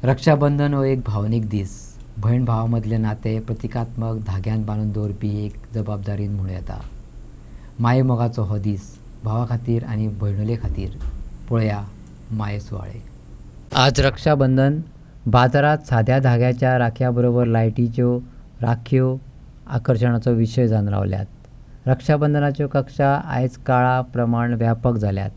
रक्षाबंधन हो एक भावनीक दीस. भयण भावामदले नाते प्रतिकात्मक धाग्यान बांदून दवरपी एक जबाबदारीन म्हूण येता. माये मोगाचो हो दीस भावा खातीर आनी भयणुले खातीर. पळया माये सुवाळे. आज रक्षाबंधन. बाजारात साध्या धाग्याच्या राख्या बरोबर लायटीच्यो राखयो आकर्शणाचो विशय जावन रावल्यात. रक्षाबंधनाच्यो कक्षा आयज काळा प्रमाण व्यापक जाल्यात.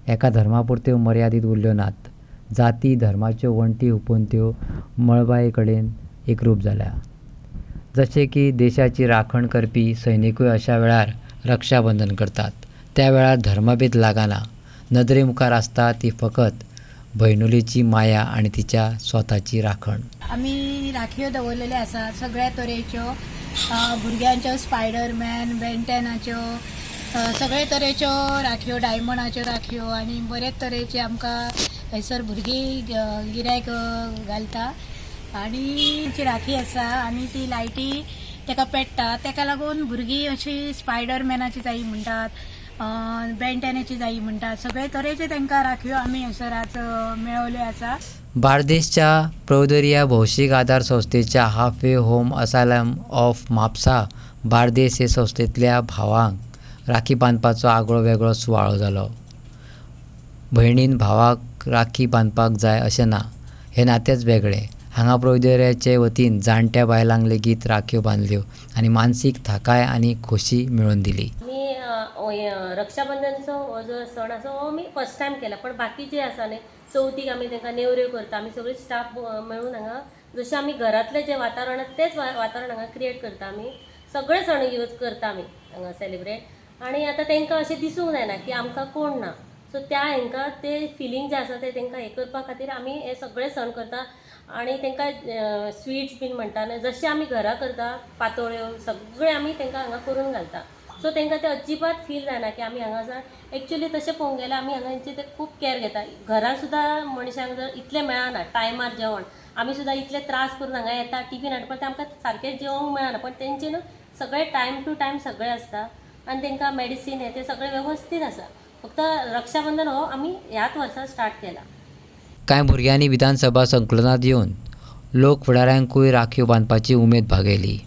एका धर्मापुरत्यो मर्यादीत उरल्यो नात. जाती धर्माच्यो वण्टी हुपून त्यो मळबाये कडेन एकरूप जाल्या. जशें की देशाची राखण करपी सैनिकूय अशा वेळार रक्षाबंधन करतात. त्या वेळार धर्मभेद लागना. नदरे मुखार आसता ती फकत भयणुलेची माया आनी तिच्या स्वताची राखण. आमी राखयो दवरलेल्यो आसा सगळ्या तरेच्यो. भुरग्यांच्यो स्पायडरमॅन, बेंटेनाच्यो, सगळे तरेच्यो राखयो, डायमंडाच्यो राखयो आनी बरेच तरेचे आमकां थंयसर भुरगीं गिरायक घालता. आनी ती राखी आसा आनी ती लायटी ताका पेट्टा. ताका लागून भुरगीं अशी स्पायडरमॅनाची जायी म्हणटात, बेंटेनाची जायी म्हणटात. सगळे तरेचे तांकां राखयो आमी हयसर आज मेळवल्यो आसा. बार्देसच्या प्रौदर्या भौशीक आदार संस्थेच्या halfway home asylum of Mapusa Bardez हे संस्थेंतल्या भावांक राखी बांदपाचो आगळो वेगळो सुवाळो जालो. भयणीन भावाक राखी बांदपाक जाय अशें ना, हें नातेंच वेगळें. हांगा प्रौदर्याचे वतीन जाणट्या बायलांक लेगीत राखयो बांदल्यो आनी मानसीक थाकाय आनी खोशी मेळोवन दिली. रक्षाबंधनचो हो जो सण आसा हो आमी फर्स्ट टायम केला, पण बाकी जे आसा न्ही, चवथीक आमी तांकां नेवऱ्यो करता. आमी सगळे स्टाफ मेळून हांगा जशें आमी घरांतलें जें वातावरण तेंच वातावरण हांगा क्रिएट करता. आमी सगळे सण यूज करता आमी हांगा सेलिब्रेट. आनी आतां तांकां अशें दिसूंक जायना की आमकां कोण ना. सो त्या हांकां ते फिलींग जे आसा ते तांकां हें करपा खातीर आमी हे सगळे सण करता. आनी तांकां स्वीट्स बीन म्हणटा न्हय, जशें आमी घरा करता पातोळ्यो सगळे आमी तांकां हांगा करून घालता. सो तांकां ते अजिबात फील जायना की आमी हांगासर. एक्चुली तशें पळोवंक गेल्यार आमी हांगांचे ते खूब कॅर घेता. घरान सुद्दां मनशांक जर इतलें मेळना टायमार जेवण, आमी सुद्दां इतले त्रास करून हांगा येता टिफीन हाडटा, पण ते आमकां सारकें जेवंक मेळना. पण तेंचे न्हू सगळे टायम टू टायम सगळे आसता आनी तांकां मेडिसीन हे ते सगळे वेवस्थीत आसा. फक्त रक्षाबंधन हो आमी ह्याच वर्सा स्टार्ट केला. कांय भुरग्यांनी विधानसभा संकुलांत येवन लोक फुडाऱ्यांकूय राखयो बांदपाची उमेद भागयली.